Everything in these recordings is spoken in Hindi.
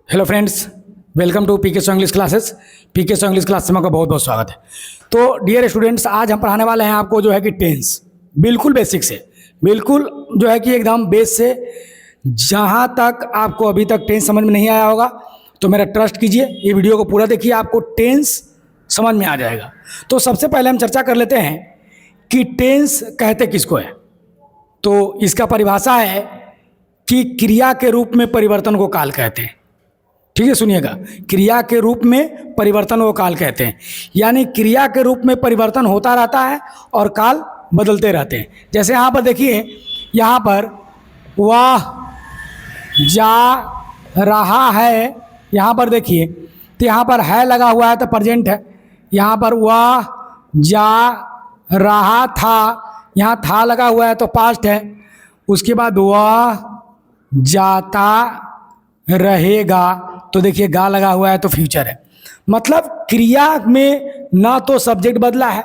Hello friends, welcome to PK song English classes. PK song English class में आपका बहुत बहुत स्वागत है। तो डियर स्टूडेंट्स, आज हम पढ़ाने वाले हैं आपको जो है कि टेंस, बिल्कुल बेसिक से, बिल्कुल जो है कि एकदम बेस से। जहाँ तक आपको अभी तक टेंस समझ में नहीं आया होगा तो मेरा ट्रस्ट कीजिए, ये वीडियो को पूरा देखिए, आपको टेंस समझ में आ जाएगा। तो सबसे पहले हम चर्चा कर लेते हैं कि टेंस कहते किसको है। तो इसका परिभाषा है कि क्रिया के रूप में परिवर्तन को काल कहते हैं। ठीक है, सुनिएगा, क्रिया के रूप में परिवर्तन को काल कहते हैं। यानी क्रिया के रूप में परिवर्तन होता रहता है और काल बदलते रहते हैं। जैसे यहाँ पर देखिए, यहाँ पर वह जा रहा है, यहाँ पर देखिए तो यहाँ पर है लगा हुआ है तो प्रेजेंट है। यहाँ पर वह जा रहा था, यहाँ था लगा हुआ है तो पास्ट है। उसके बाद वह जाता रहेगा तो देखिए गा लगा हुआ है तो फ्यूचर है। मतलब क्रिया में ना तो सब्जेक्ट बदला है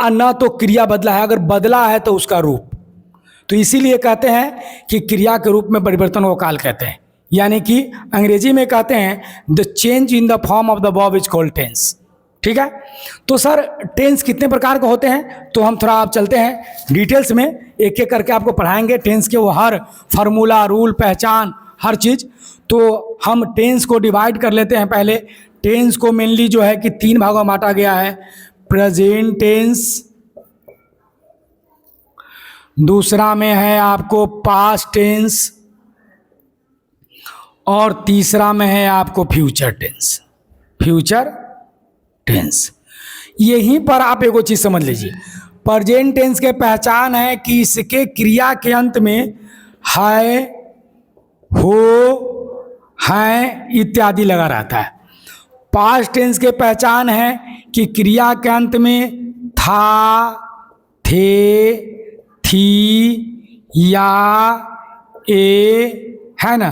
और ना तो क्रिया बदला है, अगर बदला है तो उसका रूप। तो इसीलिए कहते हैं कि क्रिया के रूप में परिवर्तन को काल कहते हैं। यानी कि अंग्रेजी में कहते हैं the change in the form of the verb is called tense. ठीक है, तो सर टेंस कितने प्रकार के होते हैं, तो हम थोड़ा आप चलते हैं डिटेल्स में, एक एक करके आपको पढ़ाएंगे टेंस के वो हर फार्मूला, रूल, पहचान, हर चीज़। तो हम टेंस को डिवाइड कर लेते हैं। पहले टेंस को मेनली जो है कि 3 भागों में बांटा गया है। प्रेजेंट टेंस, दूसरा में है आपको पास्ट टेंस और तीसरा में है आपको फ्यूचर टेंस। फ्यूचर टेंस, यहीं पर आप एक चीज समझ लीजिए, प्रेजेंट टेंस के पहचान है कि इसके क्रिया के अंत में है, हो, हैं इत्यादि लगा रहता है। पास्ट टेंस के पहचान है कि क्रिया के अंत में था, थे, थी, या, ए, है ना,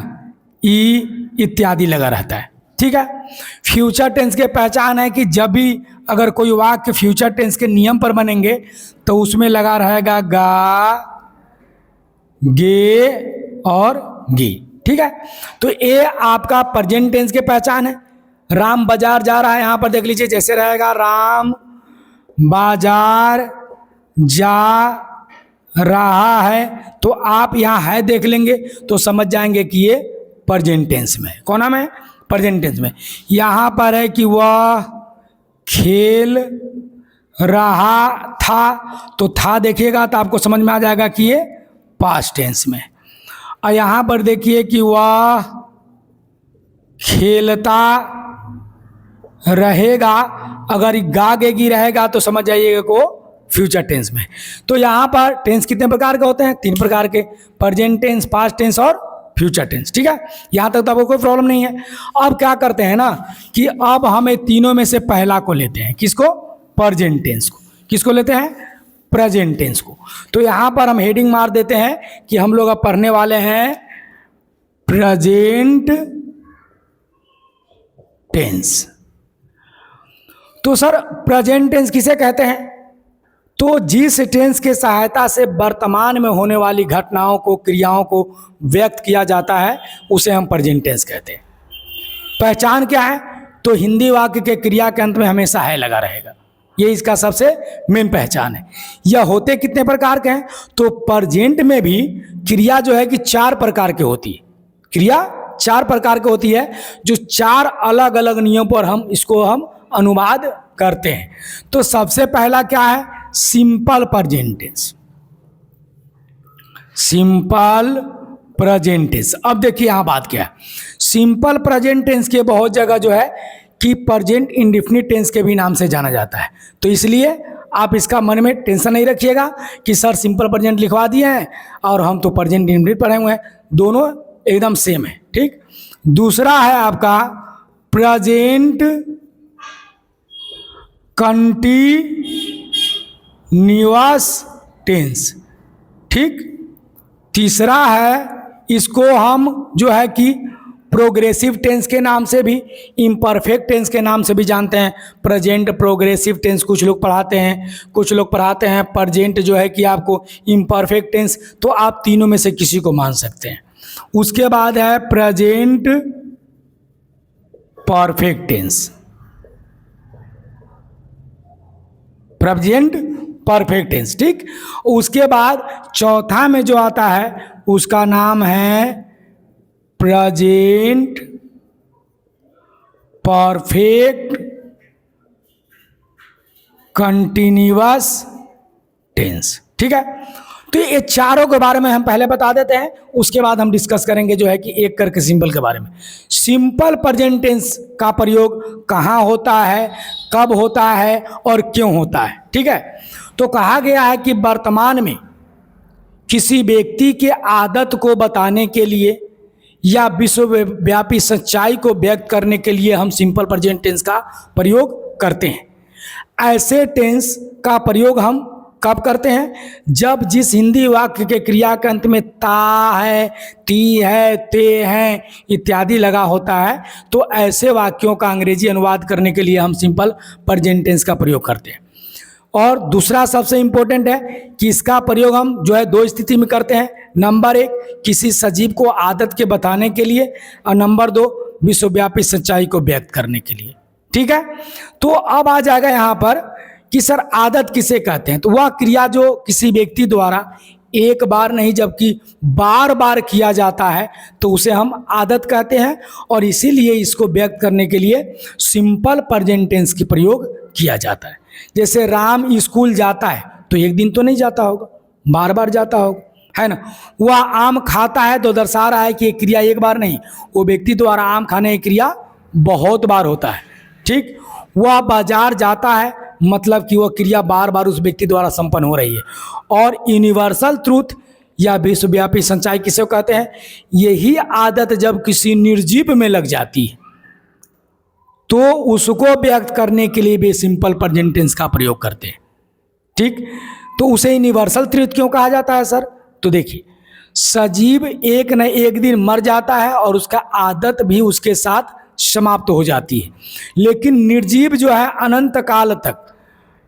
ई इत्यादि लगा रहता है। ठीक है। फ्यूचर टेंस के पहचान है कि जब भी अगर कोई वाक्य फ्यूचर टेंस के नियम पर बनेंगे तो उसमें लगा रहेगा गा, गे और गी। ठीक है, तो ये आपका प्रेजेंट टेंस के पहचान है। राम बाजार जा रहा है, यहां पर देख लीजिए जैसे रहेगा राम बाजार जा रहा है, तो आप यहाँ है देख लेंगे तो समझ जाएंगे कि ये प्रेजेंट टेंस में है। कौन नाम है? प्रेजेंट टेंस में। यहाँ पर है कि वह खेल रहा था, तो था देखिएगा तो आपको समझ में आ जाएगा कि ये पास्ट टेंस में। और यहाँ पर देखिए कि वह खेलता रहेगा, अगर गा गेगी रहेगा तो समझ जाइएगा को फ्यूचर टेंस में। तो यहाँ पर टेंस कितने प्रकार के होते हैं? 3 प्रकार के, प्रेजेंट टेंस, पास्ट टेंस और फ्यूचर टेंस। ठीक है, यहाँ तक तो आपको कोई प्रॉब्लम नहीं है। अब क्या करते हैं ना कि अब हमें तीनों में से पहला को लेते हैं। किसको? प्रेजेंट टेंस को। किसको लेते हैं? प्रेजेंट टेंस को। तो यहाँ पर हम हेडिंग मार देते हैं कि हम लोग अब पढ़ने वाले हैं प्रेजेंट टेंस। तो सर प्रेजेंट टेंस किसे कहते हैं? तो जिस टेंस के सहायता से वर्तमान में होने वाली घटनाओं को, क्रियाओं को व्यक्त किया जाता है उसे हम प्रेजेंट टेंस कहते हैं। पहचान क्या है? तो हिंदी वाक्य के क्रिया के अंत में हमेशा है लगा रहेगा, ये इसका सबसे मेन पहचान है। यह होते कितने प्रकार के हैं? तो प्रेजेंट में भी क्रिया जो है कि 4 प्रकार की होती है। क्रिया 4 प्रकार की होती है, जो 4 अलग अलग नियमों पर हम इसको अनुवाद करते हैं। तो सबसे पहला क्या है? Simple present tense. Simple present tense. अब देखिए यहां बात क्या है, सिंपल प्रेजेंट टेंस के बहुत जगह जो है कि प्रेजेंट इंडेफिनिट टेंस के भी नाम से जाना जाता है। तो इसलिए आप इसका मन में टेंशन नहीं रखिएगा कि सर सिंपल प्रेजेंट लिखवा दिए हैं और हम तो प्रेजेंट इंडेफिनिट पढ़े हुए हैं, दोनों एकदम सेम है। ठीक। दूसरा है आपका प्रेजेंट कंटीन्यूअस टेंस। ठीक। तीसरा है, इसको हम जो है कि प्रोग्रेसिव टेंस के नाम से भी, इम्परफेक्ट टेंस के नाम से भी जानते हैं। प्रेजेंट प्रोग्रेसिव टेंस कुछ लोग पढ़ाते हैं, कुछ लोग पढ़ाते हैं प्रेजेंट जो है कि आपको इम्परफेक्ट टेंस। तो आप तीनों में से किसी को मान सकते हैं। उसके बाद है present perfect tense, present perfect tense. ठीक, उसके बाद चौथा में जो आता है उसका नाम है प्रेजेंट परफेक्ट कंटिन्यूअस टेंस। ठीक है, तो ये चारों के बारे में हम पहले बता देते हैं, उसके बाद हम डिस्कस करेंगे जो है कि एक करके सिंपल के बारे में। सिंपल प्रेजेंट टेंस का प्रयोग कहाँ होता है, कब होता है और क्यों होता है। ठीक है, तो कहा गया है कि वर्तमान में किसी व्यक्ति के आदत को बताने के लिए या विश्वव्यापी सच्चाई को व्यक्त करने के लिए हम सिंपल प्रेजेंट टेंस का प्रयोग करते हैं। ऐसे टेंस का प्रयोग हम कब करते हैं, जब जिस हिंदी वाक्य के क्रिया के अंत में ता है, ती है, ते हैं इत्यादि लगा होता है, तो ऐसे वाक्यों का अंग्रेजी अनुवाद करने के लिए हम सिंपल प्रेजेंट टेंस का प्रयोग करते हैं। और दूसरा सबसे इंपॉर्टेंट है कि इसका प्रयोग हम जो है दो स्थिति में करते हैं। नंबर एक, किसी सजीव को आदत के बताने के लिए, और नंबर दो, विश्वव्यापी सच्चाई को व्यक्त करने के लिए। ठीक है, तो अब आ जाएगा यहाँ पर कि सर आदत किसे कहते हैं। तो वह क्रिया जो किसी व्यक्ति द्वारा एक बार नहीं जबकि बार बार किया जाता है तो उसे हम आदत कहते हैं, और इसीलिए इसको व्यक्त करने के लिए सिंपल प्रेजेंट टेंस की प्रयोग किया जाता है। जैसे राम स्कूल जाता है तो एक दिन तो नहीं जाता होगा, बार बार जाता होगा, है ना। वह आम खाता है तो दर्शा रहा है कि एक क्रिया एक बार नहीं, वो व्यक्ति द्वारा आम खाने की क्रिया बहुत बार होता है। ठीक, वह बाजार जाता है मतलब कि वह क्रिया बार बार उस व्यक्ति द्वारा संपन्न हो रही है। और यूनिवर्सल ट्रूथ या विश्वव्यापी सच्चाई किसे कहते हैं, यही आदत जब किसी निर्जीव में लग जाती है तो उसको व्यक्त करने के लिए भी सिंपल प्रेजेंट टेंस का प्रयोग करते हैं। ठीक, तो उसे यूनिवर्सल ट्रूथ क्यों कहा जाता है सर, तो देखिए सजीव एक न एक दिन मर जाता है और उसका आदत भी उसके साथ समाप्त हो जाती है, लेकिन निर्जीव जो है अनंत काल तक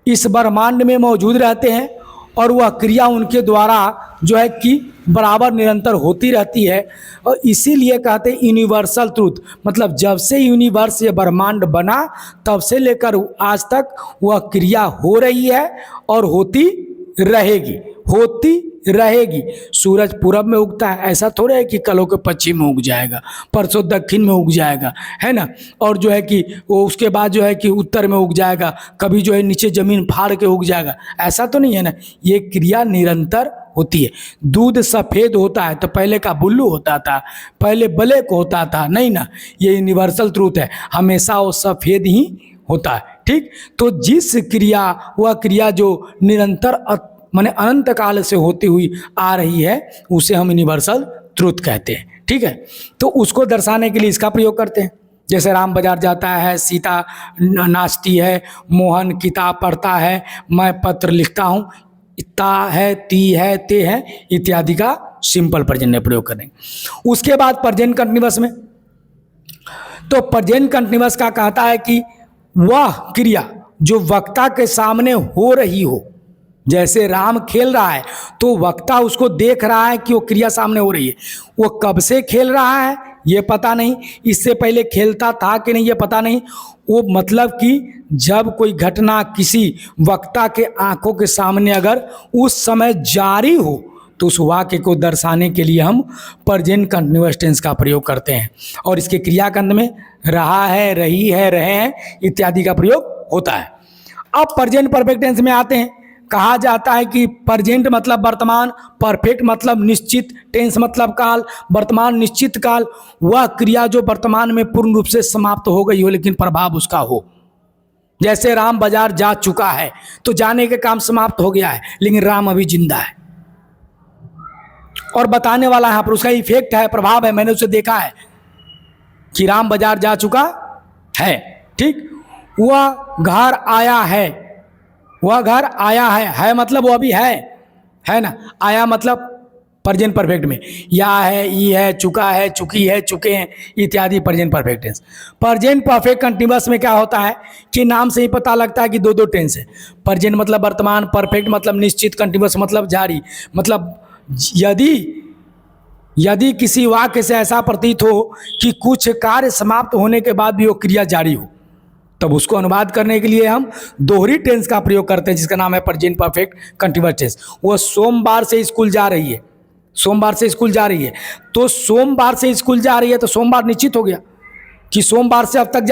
इस ब्रह्मांड में मौजूद रहते हैं और वह क्रिया उनके द्वारा जो है कि बराबर निरंतर होती रहती है। और इसीलिए कहते हैं यूनिवर्सल ट्रूथ, मतलब जब से यूनिवर्स या ब्रह्मांड बना तब से लेकर आज तक वह क्रिया हो रही है और होती रहेगी, होती रहेगी। सूरज पूरब में उगता है, ऐसा थोड़ा है कि कल को पश्चिम में उग जाएगा, परसों दक्षिण में उग जाएगा, है ना, और जो है कि वो उसके बाद जो है कि उत्तर में उग जाएगा, कभी जो है नीचे जमीन फाड़ के उग जाएगा, ऐसा तो नहीं है ना। ये क्रिया निरंतर होती है। दूध सफ़ेद होता है तो पहले का बुल्लू होता था, पहले ब्लैक होता था, नहीं ना, ये यूनिवर्सल ट्रूथ है, हमेशा वो सफ़ेद ही होता है। ठीक, तो जिस क्रिया वह क्रिया जो निरंतर माने अनंत काल से होती हुई आ रही है उसे हम यूनिवर्सल ट्रूथ कहते हैं। ठीक है, तो उसको दर्शाने के लिए इसका प्रयोग करते हैं। जैसे राम बाजार जाता है, सीता नाचती है, मोहन किताब पढ़ता है, मैं पत्र लिखता हूँ, ता है, ती है, ते है इत्यादि का सिंपल प्रेजेंट में प्रयोग करेंगे। उसके बाद प्रेजेंट कंटिन्यूअस में, तो प्रेजेंट कंटिन्यूअस का कहता है कि वह क्रिया जो वक्ता के सामने हो रही हो, जैसे राम खेल रहा है तो वक्ता उसको देख रहा है कि वो क्रिया सामने हो रही है। वो कब से खेल रहा है ये पता नहीं, इससे पहले खेलता था कि नहीं ये पता नहीं। वो मतलब कि जब कोई घटना किसी वक्ता के आंखों के सामने अगर उस समय जारी हो तो उस वाक्य को दर्शाने के लिए हम प्रेजेंट कंटिन्यूअस टेंस का प्रयोग करते हैं। और इसके क्रियाखंड में रहा है, रही है, रहे हैं इत्यादि का प्रयोग होता है। अब प्रेजेंट परफेक्ट टेंस में आते हैं। कहा जाता है कि प्रेजेंट मतलब वर्तमान, परफेक्ट मतलब निश्चित, टेंस मतलब काल, वर्तमान निश्चित काल, वह क्रिया जो वर्तमान में पूर्ण रूप से समाप्त हो गई हो लेकिन प्रभाव उसका हो। जैसे राम बाजार जा चुका है तो जाने के काम समाप्त हो गया है लेकिन राम अभी जिंदा है और बताने वाला यहाँ पर उसका इफेक्ट है, प्रभाव है। मैंने उसे देखा है कि राम बाजार जा चुका है। ठीक, वह घर आया है, वह घर आया है मतलब वो अभी है ना। आया मतलब प्रेजेंट परफेक्ट में या है, ई है, चुका है, चुकी है, चुके हैं इत्यादि present perfect tense. Present perfect continuous में क्या होता है कि नाम से ही पता लगता है कि दो टेंस है। प्रेजेंट मतलब वर्तमान, परफेक्ट मतलब निश्चित, कंटिन्यूअस मतलब जारी। मतलब यदि किसी वाक्य से ऐसा प्रतीत हो कि कुछ कार्य समाप्त होने के बाद भी वो क्रिया जारी हो, तब उसको अनुवाद करने के लिए हम दोहरी टेंस का प्रयोग करते हैं, जिसका नाम है प्रेजेंट परफेक्ट कंटीन्यूअस टेंस। वो सोमवार से स्कूल जा रही है, सोमवार से स्कूल जा रही है, तो सोमवार से स्कूल जा रही है तो सोमवार निश्चित हो गया कि सोमवार से अब तक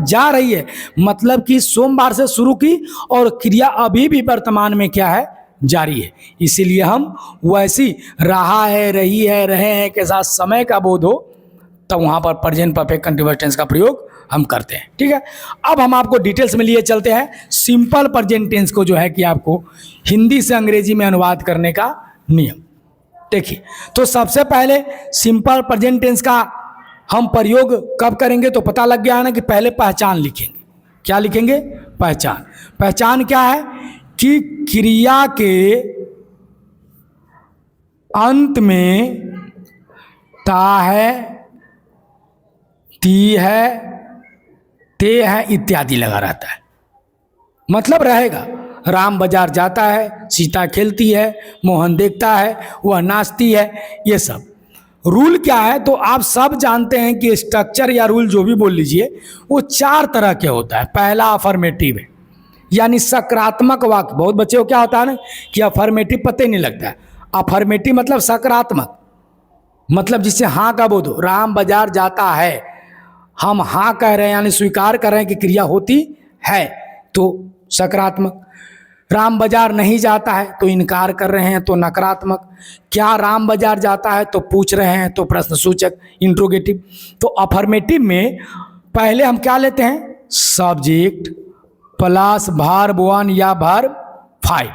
जा रही है मतलब कि सोमवार से शुरू की और क्रिया अभी भी वर्तमान में क्या है, जारी है। इसीलिए हम वैसी रहा है, रही है, रहे हैं के साथ समय का बोध हो तब वहाँ पर प्रेजेंट परफेक्ट कंटीन्यूअस टेंस का प्रयोग हम करते हैं। ठीक है, अब हम आपको डिटेल्स में लिए चलते हैं सिंपल प्रेजेंट टेंस को, जो है कि आपको हिंदी से अंग्रेजी में अनुवाद करने का नियम। देखिए, तो सबसे पहले सिंपल प्रेजेंट टेंस का हम प्रयोग कब करेंगे, तो पता लग गया है ना कि पहले पहचान लिखेंगे। क्या लिखेंगे? पहचान। पहचान क्या है कि क्रिया के अंत में ता है, ती है, ते है इत्यादि लगा रहता है, मतलब रहेगा। राम बाजार जाता है, सीता खेलती है, मोहन देखता है, वह नाचती है, ये सब रूल क्या है तो आप सब जानते हैं कि स्ट्रक्चर या रूल जो भी बोल लीजिए वो 4 तरह के होता है। पहला अफर्मेटिव है, यानी सकारात्मक वाक्य। बहुत बच्चे को क्या होता है ना कि अफर्मेटिव पता ही नहीं लगता है। अफर्मेटिव मतलब सकारात्मक, मतलब जिससे हाँ का बोध हो। राम बाजार जाता है, हम हाँ कह रहे हैं यानी स्वीकार कर रहे हैं कि क्रिया होती है, तो सकारात्मक। राम बाजार नहीं जाता है तो इनकार कर रहे हैं, तो नकारात्मक। क्या राम बाजार जाता है तो पूछ रहे हैं, तो प्रश्नसूचक इंट्रोगेटिव। तो अफर्मेटिव में पहले हम क्या लेते हैं, सब्जेक्ट प्लस वर्ब 1 या वर्ब 5,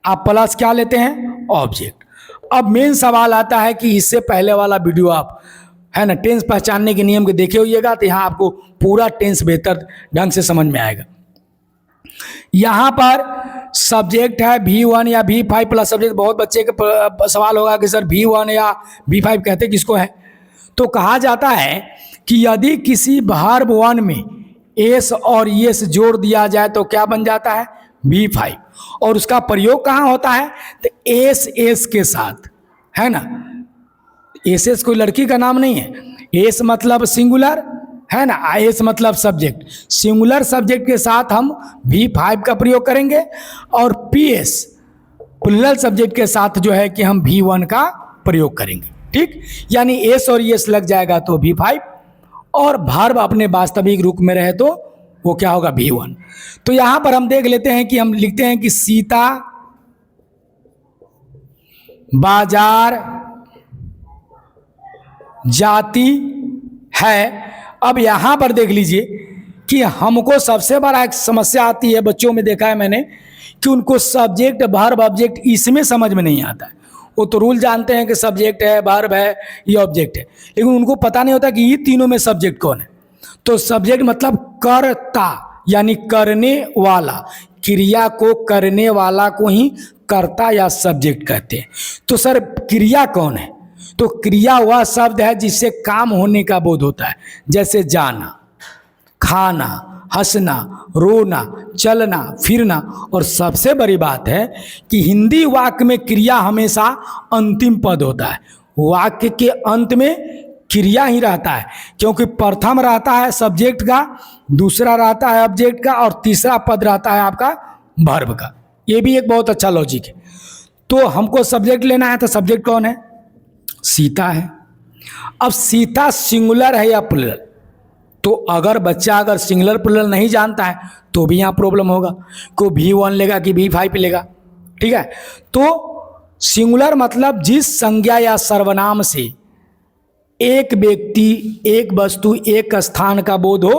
आप प्लस क्या लेते हैं, ऑब्जेक्ट। अब मेन सवाल आता है कि इससे पहले वाला वीडियो आप है ना टेंस पहचानने के नियम के देखे होइएगा, तो यहाँ आपको पूरा टेंस बेहतर ढंग से समझ में आएगा। यहाँ पर सब्जेक्ट है V1 या V5 प्लस सब्जेक्ट। बहुत बच्चे के सवाल होगा कि सर V1 या V5 कहते किसको है, तो कहा जाता है कि यदि किसी वर्ब 1 में एस और एस जोड़ दिया जाए तो क्या बन जाता है, V5। और उसका प्रयोग कहाँ होता है, तो एस के साथ, है ना। एस कोई लड़की का नाम नहीं है, एस मतलब सिंगुलर, है ना, एस मतलब सब्जेक्ट। सिंगुलर सब्जेक्ट के साथ हम V5 का प्रयोग करेंगे और PS प्लूरल सब्जेक्ट के साथ जो है कि हम V1 का प्रयोग करेंगे। ठीक, यानी एस और एस लग जाएगा तो V5, और वर्ब अपने वास्तविक रूप में रहे तो वो क्या होगा, V1। तो यहां पर हम देख लेते हैं कि हम लिखते हैं कि सीता बाजार जाती है। अब यहां पर देख लीजिए कि हमको सबसे बड़ा एक समस्या आती है, बच्चों में देखा है मैंने कि उनको सब्जेक्ट वर्ब ऑब्जेक्ट इसमें समझ में नहीं आता है। वो तो रूल जानते हैं कि सब्जेक्ट है, वर्ब है, ये ऑब्जेक्ट है, लेकिन उनको पता नहीं होता कि ये तीनों में सब्जेक्ट कौन है। तो सब्जेक्ट मतलब कर्ता, यानी करने वाला, क्रिया को करने वाला को ही कर्ता या सब्जेक्ट कहते हैं। तो सर क्रिया कौन है, तो क्रिया वह शब्द है जिससे काम होने का बोध होता है, जैसे जाना, खाना, हंसना, रोना, चलना, फिरना। और सबसे बड़ी बात है कि हिंदी वाक्य में क्रिया हमेशा अंतिम पद होता है। वाक्य के अंत में क्रिया ही रहता है, क्योंकि प्रथम रहता है सब्जेक्ट का, दूसरा रहता है ऑब्जेक्ट का, और तीसरा पद रहता है आपका वर्ब का। ये भी एक बहुत अच्छा लॉजिक है। तो हमको सब्जेक्ट लेना है, तो सब्जेक्ट कौन है, सीता है। अब सीता सिंगुलर है या प्लूरल, तो अगर बच्चा अगर सिंगुलर प्लूरल नहीं जानता है तो भी यहाँ प्रॉब्लम होगा, को V1 लेगा कि V5 लेगा। ठीक है, तो सिंगुलर मतलब जिस संज्ञा या सर्वनाम से एक व्यक्ति, एक वस्तु, एक स्थान का बोध हो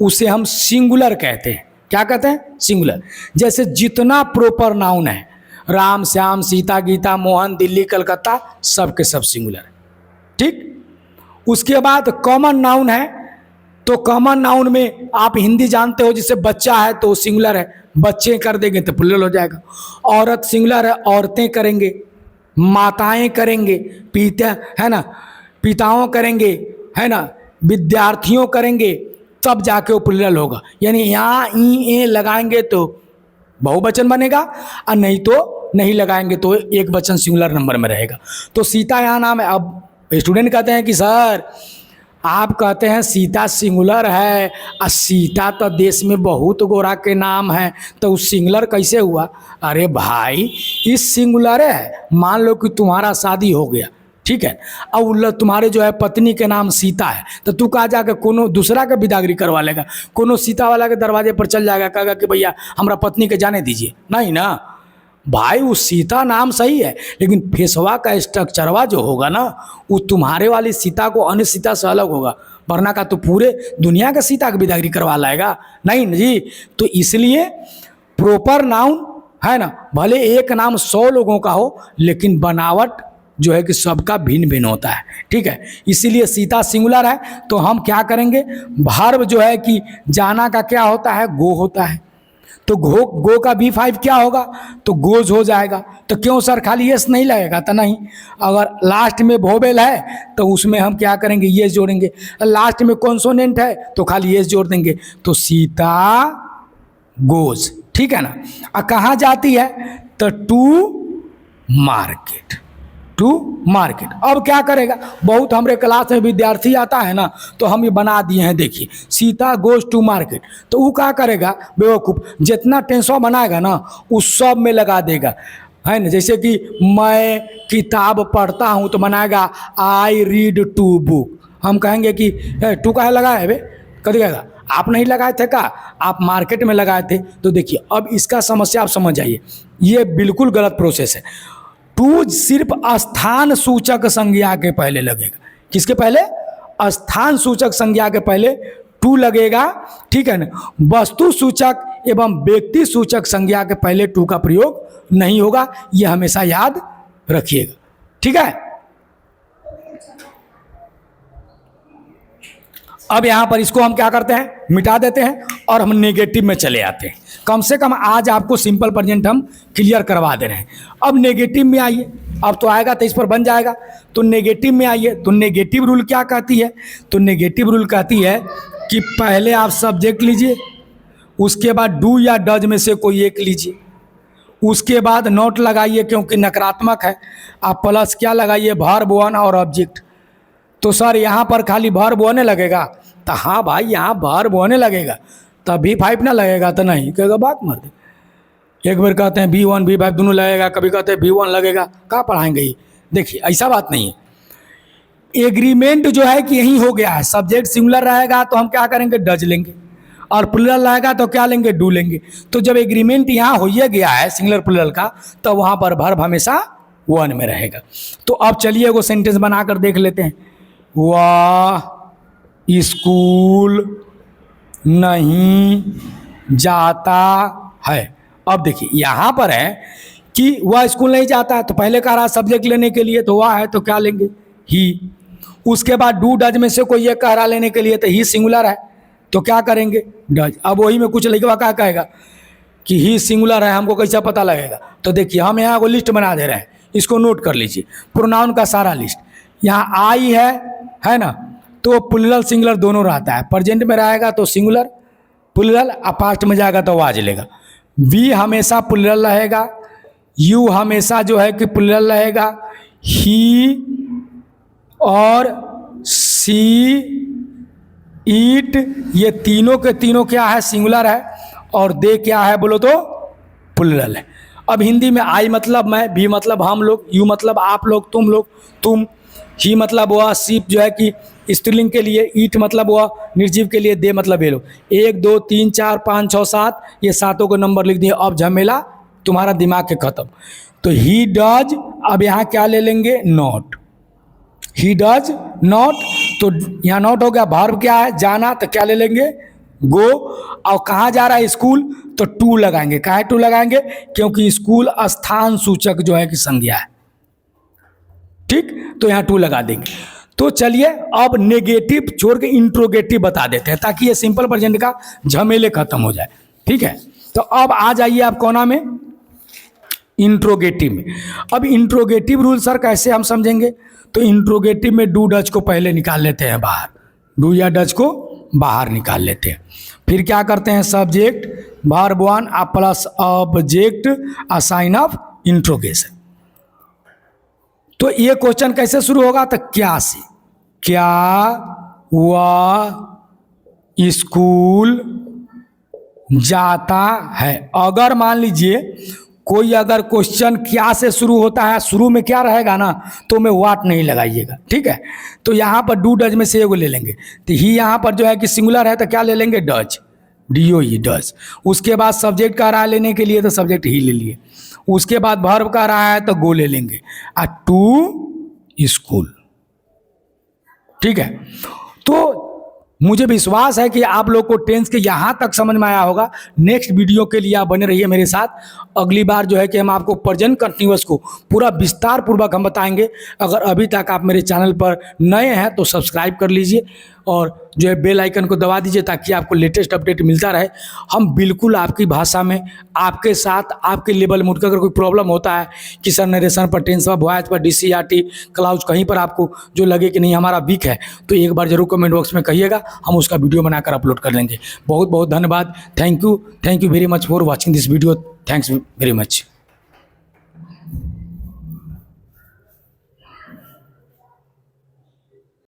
उसे हम सिंगुलर कहते हैं। क्या कहते हैं, सिंगुलर। जैसे जितना प्रॉपर नाउन है, राम, श्याम, सीता, गीता, मोहन, दिल्ली, कलकत्ता, सब के सब सिंगुलर है। ठीक, उसके बाद कॉमन नाउन है, तो कॉमन नाउन में आप हिंदी जानते हो, जैसे बच्चा है तो सिंगुलर है, बच्चे कर देंगे तो प्लूरल हो जाएगा। औरत सिंगुलर है, औरतें करेंगे, माताएं करेंगे, पिता है ना, पिताओं करेंगे, है ना, विद्यार्थियों करेंगे, तब जाके वो प्लूरल होगा। यानी यहाँ ई ए लगाएंगे तो बहुवचन बनेगा, और नहीं तो नहीं लगाएंगे तो एक वचन सिंगुलर नंबर में रहेगा। तो सीता यहाँ नाम है। अब स्टूडेंट कहते हैं कि सर आप कहते हैं सीता सिंगुलर है और सीता तो देश में बहुत गोरा के नाम है, तो उस सिंगुलर कैसे हुआ? अरे भाई इस सिंगुलर है, मान लो कि तुम्हारा शादी हो गया, ठीक है, और तुम्हारे जो है पत्नी के नाम सीता है, तो तू कहा जाकर कोनो दूसरा का बिदागरी करवा लेगा, कोनो सीता वाला के दरवाजे पर चल जाएगा, कहेगा कि भैया हमारा पत्नी के जाने दीजिए? नहीं ना भाई, वो सीता नाम सही है, लेकिन फेसवा का स्ट्रक्चरवा जो होगा ना, वो तुम्हारे वाली सीता को अन्य सीता से अलग होगा, वरना का तो पूरे दुनिया का सीता की बिदागरी करवा लाएगा। नहीं जी, तो इसलिए प्रॉपर नाउन है ना, भले एक नाम 100 लोगों का हो, लेकिन बनावट जो है कि सबका भिन्न भिन्न होता है, ठीक है। इसीलिए सीता सिंगुलर है, तो हम क्या करेंगे, वर्ब जो है कि जाना का क्या होता है, गो होता है, तो गो का B5 क्या होगा, तो गोज हो जाएगा। तो क्यों सर खाली यस नहीं लगेगा? तो नहीं, अगर लास्ट में वोवेल है तो उसमें हम क्या करेंगे, यस जोड़ेंगे, लास्ट में कॉन्सोनेंट है तो खाली यस जोड़ देंगे, तो सीता गोज, ठीक है ना। और कहाँ जाती है, तो टू मार्केट, टू मार्केट। अब क्या करेगा, बहुत हमारे क्लास में विद्यार्थी आता है ना, तो हम ये बना दिए हैं, देखिए सीता गोज टू मार्केट, तो वो क्या करेगा बेवकूफ़, जितना टेंसवा बनाएगा ना उस सब में लगा देगा, है ना। जैसे कि मैं किताब पढ़ता हूँ तो बनाएगा आई रीड टू बुक, हम कहेंगे कि टू काहे लगाए है बे, कभी कहेगा आप नहीं लगाए थे का, आप मार्केट में लगाए थे। तो देखिए अब इसका समस्या आप समझ जाइए, ये बिल्कुल गलत प्रोसेस है। टू सिर्फ स्थान सूचक संज्ञा के पहले लगेगा, किसके पहले, स्थान सूचक संज्ञा के पहले टू लगेगा, ठीक है ना। वस्तु सूचक एवं व्यक्ति सूचक संज्ञा के पहले टू का प्रयोग नहीं होगा, यह हमेशा याद रखिएगा, ठीक है। अब यहां पर इसको हम क्या करते हैं, मिटा देते हैं और हम नेगेटिव में चले आते हैं। कम से कम आज आपको सिंपल प्रेजेंट हम क्लियर करवा दे रहे हैं। अब नेगेटिव में आइए, अब तो आएगा तो इस पर बन जाएगा। तो नेगेटिव में आइए, तो नेगेटिव रूल क्या कहती है, तो नेगेटिव रूल कहती है कि पहले आप सब्जेक्ट लीजिए, उसके बाद डू या डज में से कोई एक लीजिए, उसके बाद नॉट लगाइए क्योंकि नकारात्मक है, आप प्लस क्या लगाइए, वर्ब वन और ऑब्जेक्ट। तो सर यहाँ पर खाली वर्ब वन लगेगा, तो हाँ भाई यहाँ वर्ब वन लगेगा, तब B5 ना लगेगा तो नहीं, कहेगा बात मर दे। एक बार कहते हैं B1 B5 दोनों लगेगा, कभी कहते हैं B1 लगेगा, कहाँ पढ़ाएंगे ये? देखिए ऐसा बात नहीं है। एग्रीमेंट जो है कि यही हो गया है, सब्जेक्ट सिंगुलर रहेगा तो हम क्या करेंगे, डज लेंगे, और प्लूरल रहेगा तो क्या लेंगे, डू लेंगे। तो जब एग्रीमेंट यहाँ हो ही गया है सिंगुलर प्लूरल का, तो वहाँ पर वर्ब हमेशा वन में रहेगा। तो अब चलिए वो सेंटेंस बनाकर देख लेते हैं। वह स्कूल नहीं जाता है। अब देखिए यहाँ पर है कि वह स्कूल नहीं जाता है, तो पहले कह रहा सब्जेक्ट लेने के लिए, तो वह है तो क्या लेंगे, ही। उसके बाद डू डज में से कोई एक कह रहा लेने के लिए, तो ही सिंगुलर है तो क्या करेंगे, डज। अब वही में कुछ लिखवा क्या कहेगा कि ही सिंगुलर है, हमको कैसा पता लगेगा? तो देखिए हम यहाँ को लिस्ट बना दे रहे हैं, इसको नोट कर लीजिए, प्रोनाउन का सारा लिस्ट। यहाँ आई है ना, तो प्लूरल सिंगुलर दोनों रहता है, प्रेजेंट में रहेगा तो सिंगुलर प्लूरल, और पास्ट में जाएगा तो वाज लेगा। वी हमेशा प्लूरल रहेगा, यू हमेशा जो है कि प्लूरल रहेगा, ही और सी, ईट, ये तीनों के तीनों क्या है, सिंगुलर है, और दे क्या है बोलो तो प्लूरल है। अब हिंदी में आई मतलब मैं, भी मतलब हम लोग, यू मतलब आप लोग, तुम, ही मतलब वह, सीप जो है कि स्त्रीलिंग के लिए, ईट मतलब वह निर्जीव के लिए, दे मतलब ये लोग। 1 2 3 4 5 6 7, ये सातों को नंबर लिख दिए। अब झमेला तुम्हारा दिमाग के खत्म। तो ही डज, अब यहाँ क्या ले लेंगे, नॉट, ही डज नॉट, तो यहाँ नॉट हो गया। वर्ब क्या है, जाना, तो क्या ले लेंगे, गो। और कहाँ जा रहा है, स्कूल, तो टू लगाएंगे। काहे टू लगाएंगे, क्योंकि स्कूल स्थान सूचक जो है कि संज्ञा है, ठीक, तो यहाँ टू लगा देंगे। तो चलिए अब नेगेटिव छोड़ के इंट्रोगेटिव बता देते हैं, ताकि ये सिंपल प्रेजेंट का झमेले खत्म हो जाए, ठीक है। तो अब आ जाइए आप कोना में, इंट्रोगेटिव में। अब इंट्रोगेटिव रूल सर कैसे हम समझेंगे, तो इंट्रोगेटिव में डू डज को पहले निकाल लेते हैं बाहर, डू या डज को बाहर निकाल लेते हैं। फिर क्या करते हैं, subject verb one plus object sign of interrogation. तो ये क्वेश्चन कैसे शुरू होगा? तो क्या से, क्या वह स्कूल जाता है। अगर मान लीजिए कोई अगर क्वेश्चन क्या से शुरू होता है, शुरू में क्या रहेगा ना, तो में व्हाट नहीं लगाइएगा, ठीक है। तो यहाँ पर डू डज में से एगो ले लेंगे, तो ही यहाँ पर जो है कि सिंगुलर है तो क्या ले लेंगे? Does, DOE does. उसके बाद सब्जेक्ट का रहा है लेने के लिए तो सब्जेक्ट ही ले लिए। उसके बाद वर्ब का रहा है तो गो ले लेंगे, टू स्कूल, ठीक है। तो मुझे विश्वास है कि आप लोग को टेंस के यहाँ तक समझ में आया होगा। नेक्स्ट वीडियो के लिए आप बने रहिए मेरे साथ। अगली बार जो है कि हम आपको प्रेजेंट कंटिन्यूअस को पूरा विस्तार पूर्वक हम बताएंगे। अगर अभी तक आप मेरे चैनल पर नए हैं तो सब्सक्राइब कर लीजिए और जो है बेल आइकन को दबा दीजिए ताकि आपको लेटेस्ट अपडेट मिलता रहे। हम बिल्कुल आपकी भाषा में आपके साथ आपके लेवल में उठकर अगर कोई प्रॉब्लम होता है कि सर नरेशन पर, टेंस पर, वॉइस पर, DCRT, क्लाउज कहीं पर आपको जो लगे कि नहीं हमारा वीक है तो एक बार जरूर कमेंट बॉक्स में कहिएगा, हम उसका वीडियो बनाकर अपलोड कर लेंगे। बहुत बहुत धन्यवाद। Thank you very much for watching this video. Thanks very much.